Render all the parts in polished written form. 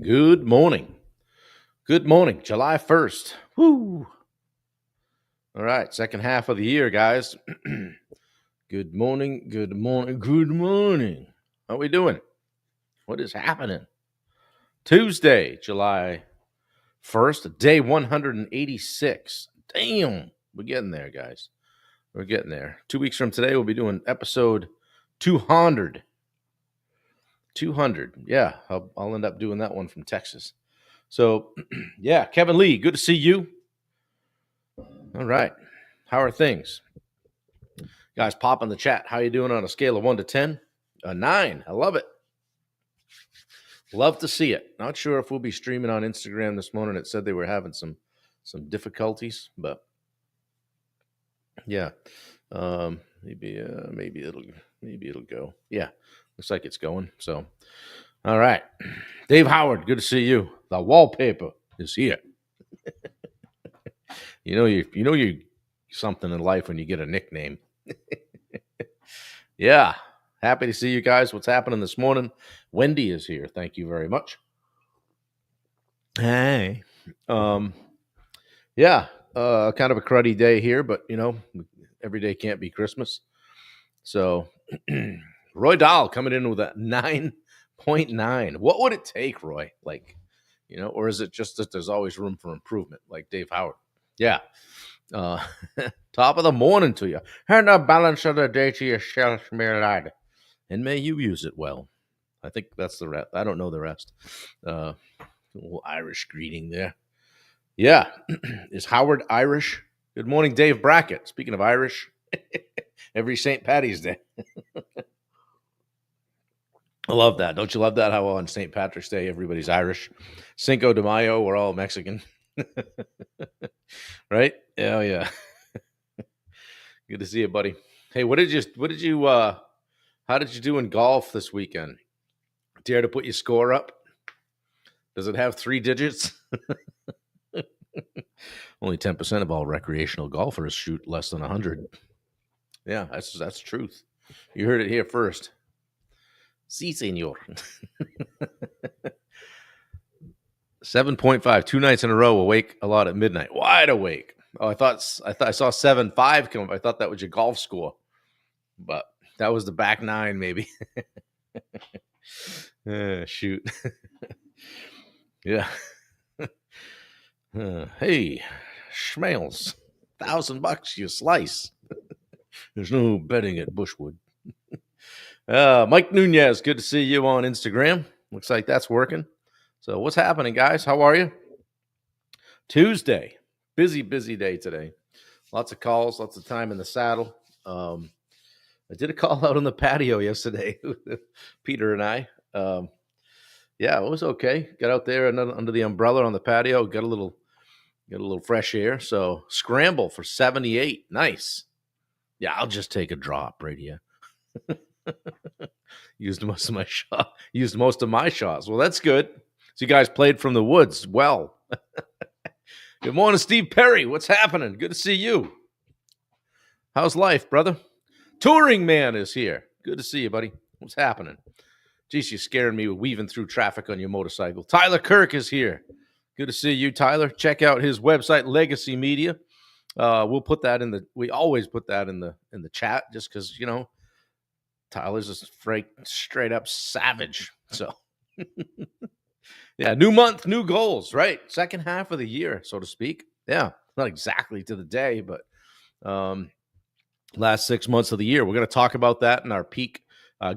Good morning. Good morning. July 1st. Woo. All right. Second half of the year, guys. Good morning. Good morning. Good morning. How we doing? What is happening? Tuesday, July 1st, day 186. Damn. We're getting there, guys. We're getting there. 2 weeks from today, we'll be doing episode 200. 200. Yeah. I'll end up doing that one from Texas. So, yeah, Kevin Lee, good to see you. All right. How are things? Guys, pop in the chat. How you doing on a scale of 1 to 10? A 9. I love it. Love to see it. Not sure if we'll be streaming on Instagram this morning. It said they were having some difficulties, but yeah. Maybe it'll go. Yeah. Looks like it's going. So, all right. Dave Howard, good to see you. The wallpaper is here. you something in life when you get a nickname. Yeah. Happy to see you guys. What's happening this morning? Wendy is here. Thank you very much. Hey. Yeah. Kind of a cruddy day here, but every day can't be Christmas. So Roy Dahl coming in with a 9.9. What would it take, Roy? Or is it just that there's always room for improvement, like Dave Howard? Yeah. Top of the morning to you. And the balance of the day to yourself, my lad. And may you use it well. I think that's the rest. I don't know the rest. A little Irish greeting there. Yeah. Is Howard Irish? Good morning, Dave Brackett. Speaking of Irish, every St. Patty's Day. I love that. Don't you love that? How on St. Patrick's Day, everybody's Irish. Cinco de Mayo, we're all Mexican. Right? Oh, yeah. Good to see you, buddy. Hey, how did you do in golf this weekend? Dare to put your score up? Does it have 3 digits? Only 10% of all recreational golfers shoot less than 100. Yeah, that's truth. You heard it here first. Si, senor. 7.5, 2 nights in a row, awake a lot at midnight. Wide awake. Oh, I thought I saw 7.5 come up. I thought that was your golf score. But that was the back 9, maybe. Shoot. Yeah. Hey, schmales. $1,000 you slice. There's no betting at Bushwood. Mike Nunez, good to see you on Instagram. Looks like that's working. So what's happening, guys? How are you? Tuesday. Busy day today. Lots of calls, lots of time in the saddle. I did a call out on the patio yesterday, Peter and I. Yeah, it was okay. Got out there under the umbrella on the patio, got a little fresh air. So scramble for 78. Nice. Yeah, I'll just take a drop right here. Used most of my shots. Well, that's good. So you guys played from the woods. Well, good morning, Steve Perry. What's happening? Good to see you. How's life, brother? Touring Man is here. Good to see you, buddy. What's happening? Geez, you're scaring me with weaving through traffic on your motorcycle. Tyler Kirk is here. Good to see you, Tyler. Check out his website, Legacy Media. We'll put that we always put that in the chat just because, Tyler's a straight up savage. So, yeah, new month, new goals, right? Second half of the year, so to speak. Yeah, not exactly to the day, but last 6 months of the year. We're going to talk about that in our peak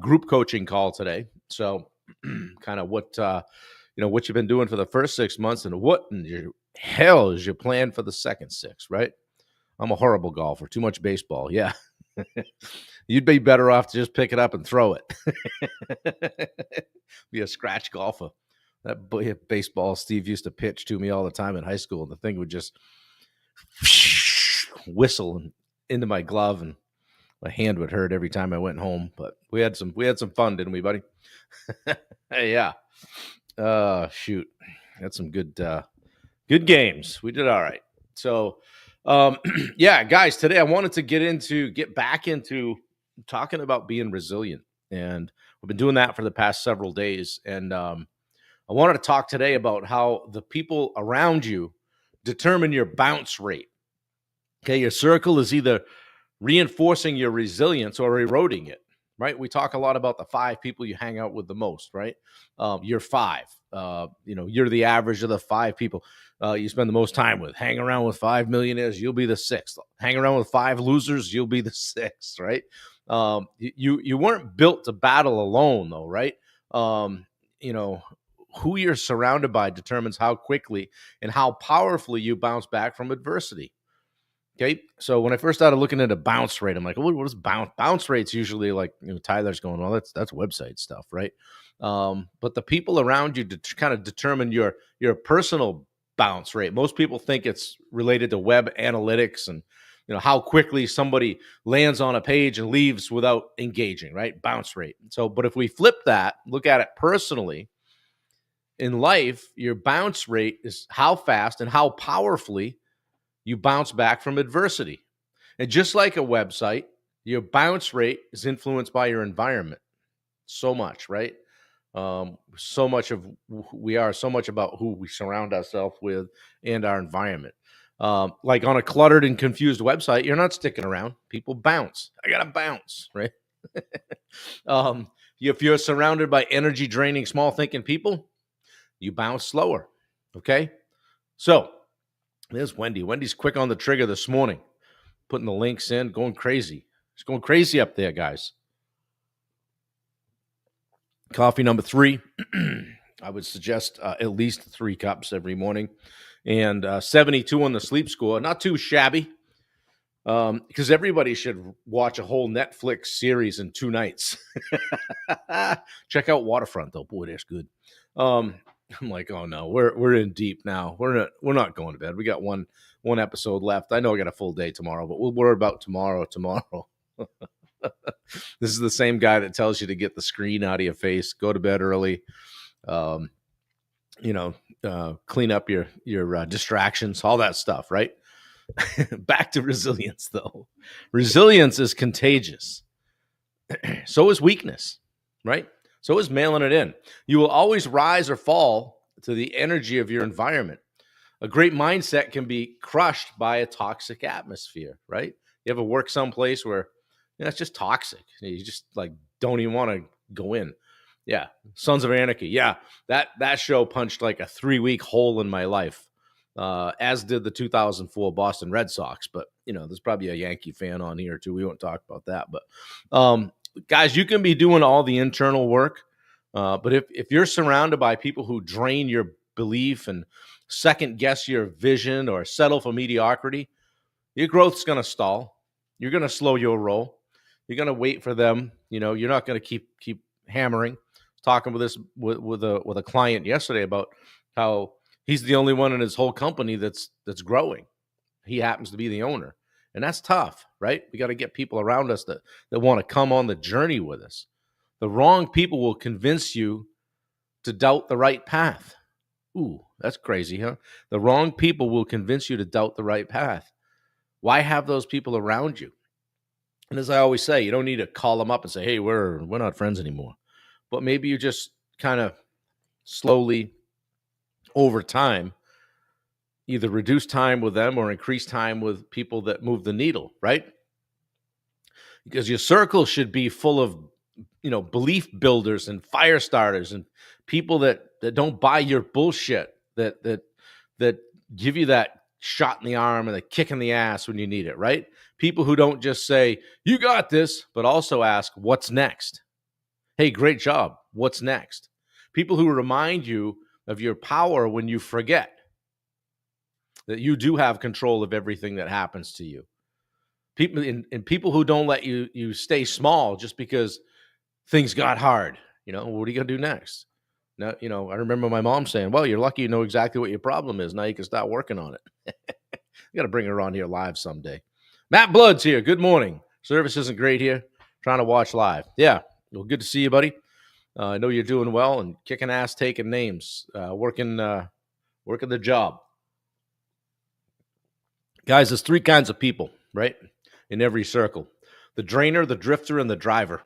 group coaching call today. So, kind of what you've been doing for the first 6 months and what in the hell is your plan for the second 6, right? I'm a horrible golfer. Too much baseball. Yeah. You'd be better off to just pick it up and throw it. Be a scratch golfer. That baseball Steve used to pitch to me all the time in high school. And the thing would just whistle into my glove, and my hand would hurt every time I went home. But we had some fun, didn't we, buddy? Hey, yeah. Shoot. Had some good games. We did all right. So, yeah, guys, today I wanted to get back into talking about being resilient. And we've been doing that for the past several days. And I wanted to talk today about how the people around you determine your bounce rate. Okay, your circle is either reinforcing your resilience or eroding it, right? We talk a lot about the 5 people you hang out with the most, right? You're 5. You're the average of the 5 people you spend the most time with. Hang around with 5 millionaires, you'll be the 6th. Hang around with 5 losers, you'll be the 6th, right? You weren't built to battle alone, though, right? Um, you know, who you're surrounded by determines how quickly and how powerfully you bounce back from adversity. Okay, so when I first started looking at a bounce rate, I'm like, what is bounce rates? Usually, like Tyler's going, well, that's website stuff, right? But the people around you kind of determine your personal bounce rate. Most people think it's related to web analytics and how quickly somebody lands on a page and leaves without engaging, right? Bounce rate. So, but if we flip that, look at it personally in life, your bounce rate is how fast and how powerfully you bounce back from adversity. And just like a website, your bounce rate is influenced by your environment so much, right? So much of who we are, so much about who we surround ourselves with and our environment. Like on a cluttered and confused website, you're not sticking around. People bounce. I got to bounce, right? If you're surrounded by energy draining, small thinking people, you bounce slower. Okay. So, there's Wendy. Wendy's quick on the trigger this morning, putting the links in, going crazy. It's going crazy up there, guys. Coffee number 3. I would suggest at least 3 cups every morning. And 72 on the sleep score. Not too shabby, because everybody should watch a whole Netflix series in 2 nights. Check out Waterfront, though. Boy, that's good. I'm like, oh no, we're in deep now. We're not going to bed. We got one episode left. I know I got a full day tomorrow, but we'll worry about tomorrow. This is the same guy that tells you to get the screen out of your face, go to bed early, clean up your distractions, all that stuff, right? Back to resilience, though. Resilience is contagious. So is weakness, right? So is mailing it in. You will always rise or fall to the energy of your environment. A great mindset can be crushed by a toxic atmosphere, right? You ever work someplace where it's just toxic? You just like don't even want to go in. Yeah, Sons of Anarchy. Yeah, that show punched like a 3-week hole in my life, as did the 2004 Boston Red Sox. But there's probably a Yankee fan on here too. We won't talk about that. But guys, you can be doing all the internal work, but if you're surrounded by people who drain your belief and second guess your vision or settle for mediocrity, your growth's going to stall. You're going to slow your roll. You're going to wait for them. You're not going to keep hammering. Talking with a client yesterday about how he's the only one in his whole company that's growing. He happens to be the owner. And that's tough, right? We got to get people around us that want to come on the journey with us. The wrong people will convince you to doubt the right path. Ooh, that's crazy, huh? The wrong people will convince you to doubt the right path. Why have those people around you? And as I always say, you don't need to call them up and say, hey, we're not friends anymore. But maybe you just kind of slowly over time either reduce time with them or increase time with people that move the needle, right? Because your circle should be full of, belief builders and fire starters and people that don't buy your bullshit, that give you that shot in the arm and a kick in the ass when you need it, right? People who don't just say, you got this, but also ask, what's next? Hey, great job. What's next? People who remind you of your power when you forget that you do have control of everything that happens to you. People and people who don't let you stay small just because things got hard. What are you going to do next? Now, I remember my mom saying, well, you're lucky you know exactly what your problem is. Now you can start working on it. You got to bring her on here live someday. Matt Blood's here. Good morning. Service isn't great here. Trying to watch live. Yeah. Well, good to see you, buddy. I know you're doing well and kicking ass, taking names, working the job. Guys, there's 3 kinds of people, right? In every circle. The drainer, the drifter, and the driver.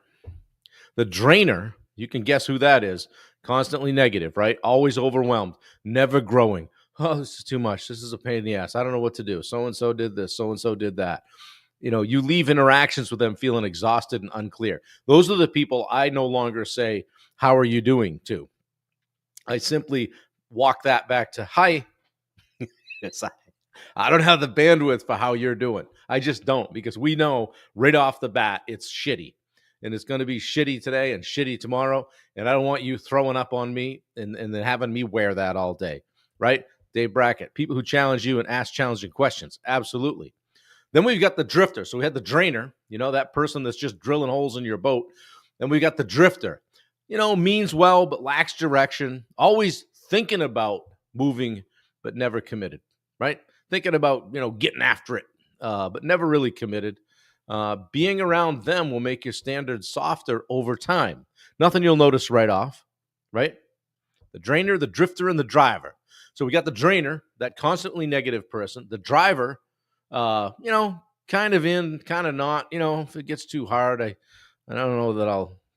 The drainer, you can guess who that is. constantly negative, right? Always overwhelmed, never growing. Oh, this is too much. This is a pain in the ass. I don't know what to do. So and so did this. So and so did that. You leave interactions with them feeling exhausted and unclear. Those are the people I no longer say, "How are you doing?" to. I simply walk that back to, "Hi." It's like, I don't have the bandwidth for how you're doing. I just don't, because we know right off the bat it's shitty. And it's going to be shitty today and shitty tomorrow. And I don't want you throwing up on me and then having me wear that all day. Right? Dave Brackett. People who challenge you and ask challenging questions. Absolutely. Then we've got the drifter. So we had the drainer, that person that's just drilling holes in your boat. Then we got the drifter, means well, but lacks direction, always thinking about moving, but never committed, right? Thinking about, getting after it, but never really committed. Being around them will make your standards softer over time. Nothing you'll notice right off, right? The drainer, the drifter, and the driver. So we got the drainer, that constantly negative person. The driver, kind of in, kind of not. If it gets too hard, I don't know that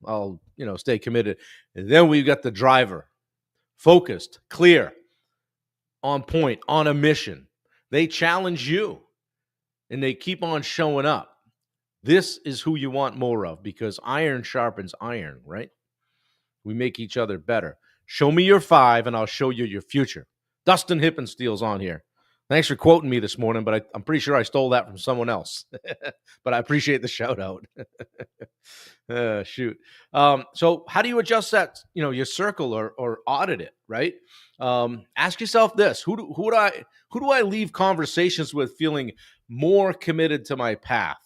I'll stay committed. And then we've got the driver, focused, clear, on point, on a mission. They challenge you, and they keep on showing up. This is who you want more of, because iron sharpens iron, right? We make each other better. Show me your 5, and I'll show you your future. Dustin Hippensteel's on here. Thanks for quoting me this morning, but I'm pretty sure I stole that from someone else. But I appreciate the shout out. Shoot. So how do you adjust that, your circle or audit it, right? Ask yourself this: who do I leave conversations with feeling more committed to my path,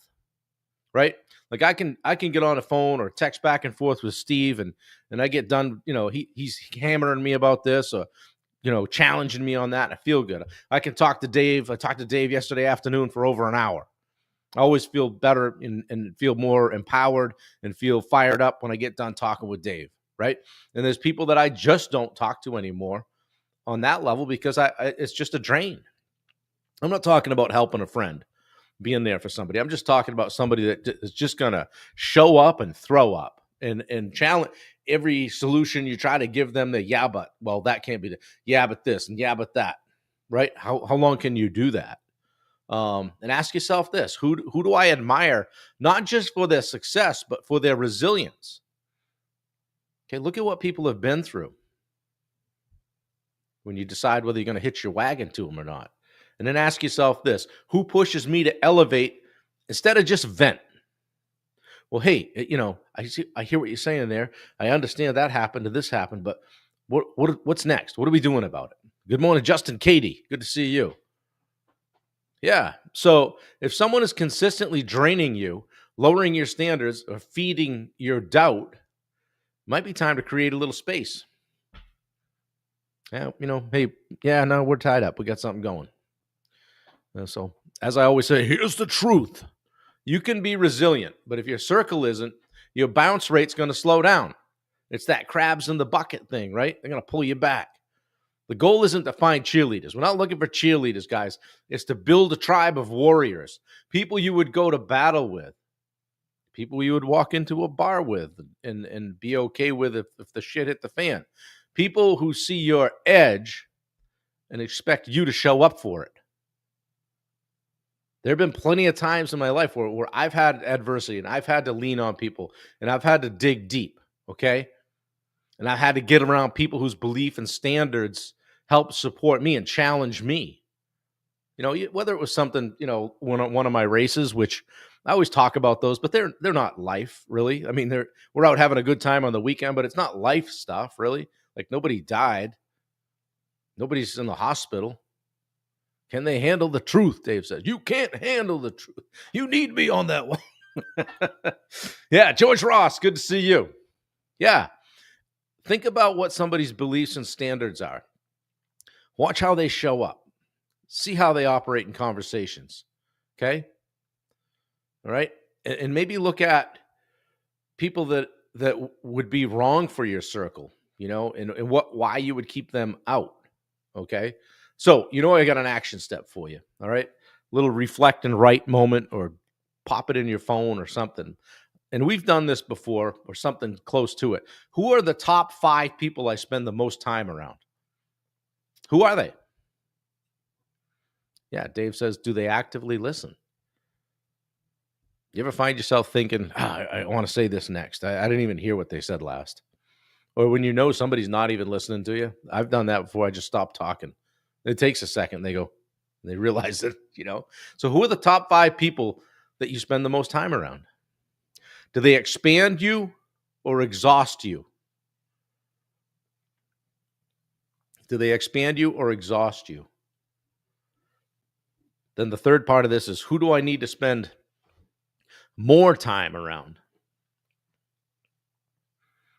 right? Like I can get on a phone or text back and forth with Steve, and I get done, he's hammering me about this, or challenging me on that, and I feel good. I can talk to Dave. I talked to Dave yesterday afternoon for over an hour. I always feel better and feel more empowered and feel fired up when I get done talking with Dave, right? And there's people that I just don't talk to anymore on that level, because it's just a drain. I'm not talking about helping a friend, being there for somebody. I'm just talking about somebody that is just going to show up and throw up and challenge every solution you try to give them. That can't be but this and but that, right? How long can you do that? And ask yourself this: who do I admire, not just for their success, but for their resilience? Okay, look at what people have been through when you decide whether you're going to hitch your wagon to them or not. And then ask yourself this: who pushes me to elevate instead of just vent? Well, hey, I hear what you're saying there. I understand that happened, or this happened, but what's next? What are we doing about it? Good morning, Justin Katie. Good to see you. Yeah. So if someone is consistently draining you, lowering your standards, or feeding your doubt, it might be time to create a little space. Yeah, hey, no, we're tied up. We got something going. So, as I always say, here's the truth. You can be resilient, but if your circle isn't, your bounce rate's going to slow down. It's that crabs in the bucket thing, right? They're going to pull you back. The goal isn't to find cheerleaders. We're not looking for cheerleaders, guys. It's to build a tribe of warriors, people you would go to battle with, people you would walk into a bar with and be okay with if the shit hit the fan, people who see your edge and expect you to show up for it. There have been plenty of times in my life where I've had adversity and I've had to lean on people and I've had to dig deep, okay? And I've had to get around people whose belief and standards help support me and challenge me. Whether it was something, one of my races, which I always talk about those, but they're not life, really. I mean, we're out having a good time on the weekend, but it's not life stuff, really. Like, nobody died. Nobody's in the hospital. Can they handle the truth? Dave says, you can't handle the truth. You need me on that one. Yeah, George Ross, good to see you. Yeah. Think about what somebody's beliefs and standards are. Watch how they show up. See how they operate in conversations. Okay? All right? And maybe look at people that would be wrong for your circle, and why you would keep them out. Okay? So, I got an action step for you. All right? Little reflect and write moment, or pop it in your phone or something. and we've done this before or something close to it. Who are the top 5 people I spend the most time around? Who are they? Yeah, Dave says, do they actively listen? You ever find yourself thinking, I want to say this next. I didn't even hear what they said last. Or when you know somebody's not even listening to you. I've done that before. I just stop talking. It takes a second. They go, they realize that. So who are the top 5 people that you spend the most time around? Do they expand you or exhaust you? Do they expand you or exhaust you? Then the third part of this is, who do I need to spend more time around?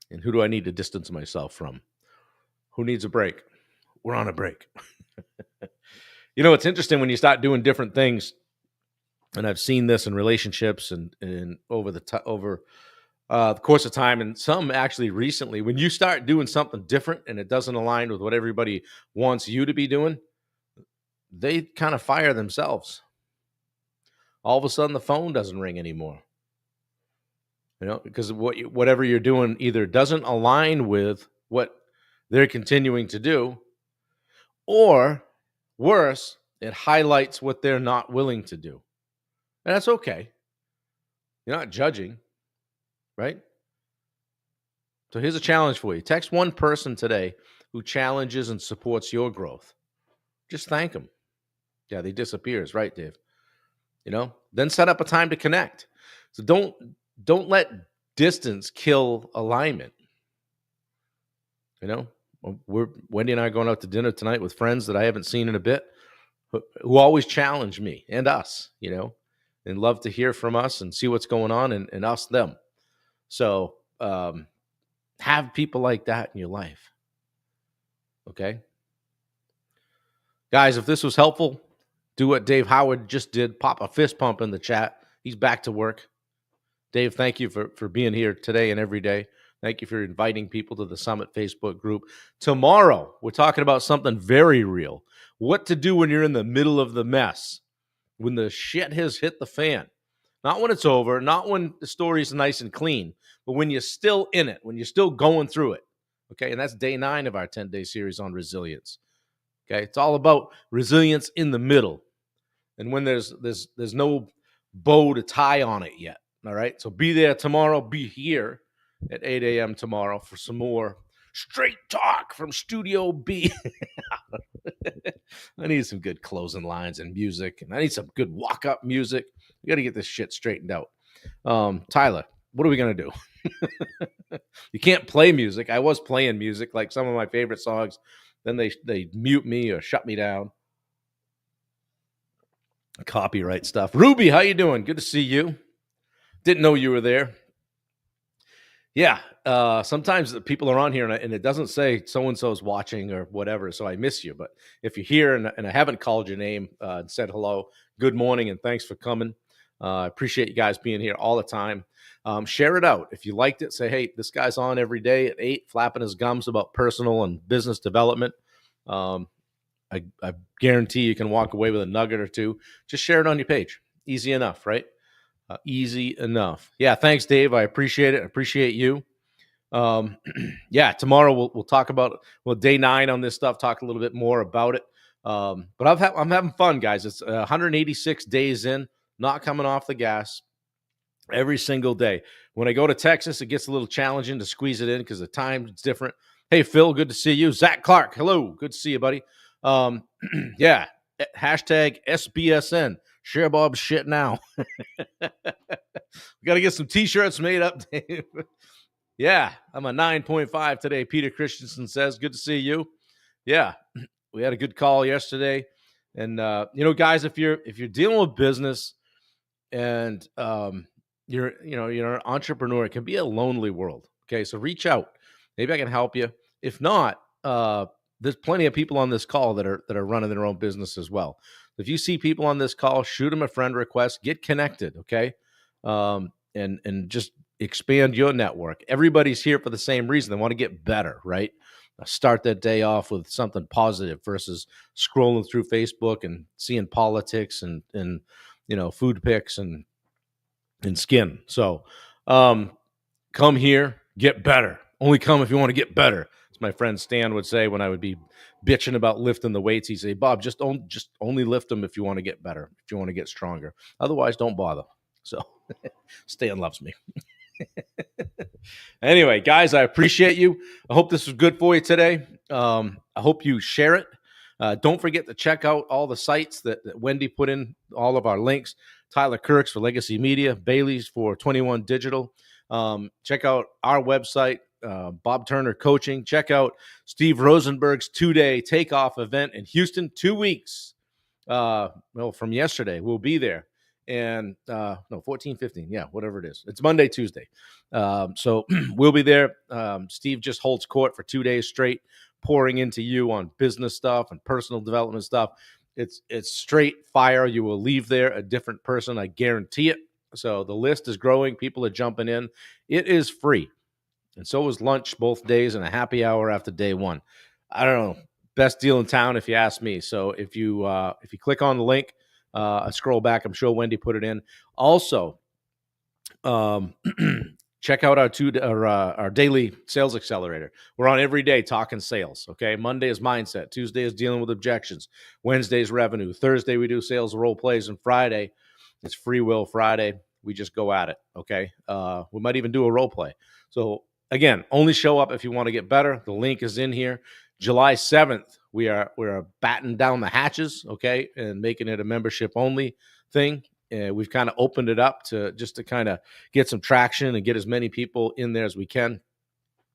And who do I need to distance myself from? Who needs a break? We're on a break. It's interesting when you start doing different things, and I've seen this in relationships and over the course of time, and some actually recently, when you start doing something different and it doesn't align with what everybody wants you to be doing, they kind of fire themselves. All of a sudden, the phone doesn't ring anymore. Because whatever you're doing either doesn't align with what they're continuing to do, or worse, it highlights what they're not willing to do. And that's okay. You're not judging, right? So here's a challenge for you. Text one person today who challenges and supports your growth. Just thank them. Yeah, they disappears, right, Dave? Then set up a time to connect. So don't let distance kill alignment. Wendy and I are going out to dinner tonight with friends that I haven't seen in a bit, who always challenge me and us, and love to hear from us and see what's going on, and us them. So have people like that in your life. Okay, guys, if this was helpful, do what Dave Howard just did. Pop a fist pump in the chat. He's back to work. Dave, thank you for being here today and every day. Thank you for inviting people to the Summit Facebook group. Tomorrow, we're talking about something very real. What to do when you're in the middle of the mess, when the shit has hit the fan. Not when it's over, not when the story's nice and clean, but when you're still in it, when you're still going through it. Okay, and that's day 9 of our 10-day series on resilience. Okay, it's all about resilience in the middle, and when there's no bow to tie on it yet. All right, so be there tomorrow. Be here at 8 a.m. tomorrow for some more straight talk from Studio B. I need some good closing lines and music, and I need some good walk-up music. We got to get this shit straightened out. Tyler, what are we going to do? You can't play music. I was playing music, like some of my favorite songs. Then they mute me or shut me down. Copyright stuff. Ruby, how you doing? Good to see you. Didn't know you were there. Yeah, sometimes the people are on here and it doesn't say so-and-so is watching or whatever, so I miss you. But if you're here and I haven't called your name and said hello, good morning and thanks for coming. I appreciate you guys being here all the time. Share it out. If you liked it, say, hey, this guy's on every day at 8, flapping his gums about personal and business development. I guarantee you can walk away with a nugget or two. Just share it on your page. Easy enough, right? Easy enough. Yeah, thanks, Dave. I appreciate it. I appreciate you. Yeah, tomorrow we'll talk about day 9 on this stuff. Talk a little bit more about it. But I'm having fun, guys. It's 186 days in, not coming off the gas every single day. When I go to Texas, it gets a little challenging to squeeze it in because the time is different. Hey, Phil, good to see you. Zach Clark, hello, good to see you, buddy. Yeah, hashtag SBSN. Share Bob's shit now. We got to get some T-shirts made up, Dave. Yeah, I'm a 9.5 today. Peter Christensen says, good to see you. Yeah, we had a good call yesterday. And, guys, if you're dealing with business and you're an entrepreneur, it can be a lonely world. Okay, so reach out. Maybe I can help you. If not, there's plenty of people on this call that are running their own business as well. If you see people on this call, shoot them a friend request, get connected, okay? And just expand your network. Everybody's here for the same reason. They want to get better, right? Start that day off with something positive versus scrolling through Facebook and seeing politics and food pics and skin. So Um, come here, get better. Only come if you want to get better. As my friend Stan would say when I would be bitching about lifting the weights, he'd say, Bob, just only lift them if you want to get better, if you want to get stronger. Otherwise, don't bother. So Stan loves me. Anyway, guys, I appreciate you. I hope this was good for you today. I hope you share it. Don't forget to check out all the sites that Wendy put in, all of our links. Tyler Kirks for Legacy Media, Bailey's for 21 Digital. Check out our website, Bob Turner Coaching. Check out Steve Rosenberg's 2-day takeoff event in Houston, 2 weeks. From yesterday, we'll be there. And 14, 15, yeah, whatever it is. It's Monday, Tuesday. So we'll be there. Steve just holds court for 2 days straight, pouring into you on business stuff and personal development stuff. It's straight fire. You will leave there a different person, I guarantee it. So the list is growing. People are jumping in. It is free. And so is lunch both days and a happy hour after day one. I don't know. Best deal in town, if you ask me. So if you click on the link, I scroll back. I'm sure Wendy put it in. Also, check out our daily sales accelerator. We're on every day talking sales. Okay, Monday is mindset. Tuesday is dealing with objections. Wednesday is revenue. Thursday we do sales role plays, and Friday it's free will Friday. We just go at it. Okay, we might even do a role play. So again, only show up if you want to get better. The link is in here. July 7th, we're batting down the hatches, okay, and making it a membership only thing. We've kind of opened it up to kind of get some traction and get as many people in there as we can,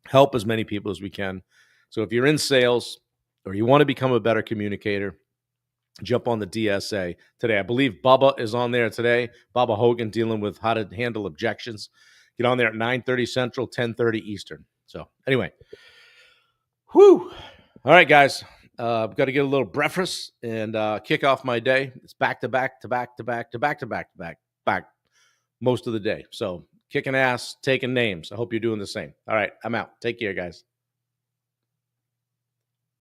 help as many people as we can. So if you're in sales or you want to become a better communicator, jump on the DSA today. I believe Bubba is on there today. Bubba Hogan, dealing with how to handle objections. Get on there at 9:30 Central, 10:30 Eastern. So anyway, whew. All right, guys. I've got to get a little breakfast and kick off my day. It's back to back to back to back to back to back to back most of the day. So kicking ass, taking names. I hope you're doing the same. All right, I'm out. Take care, guys.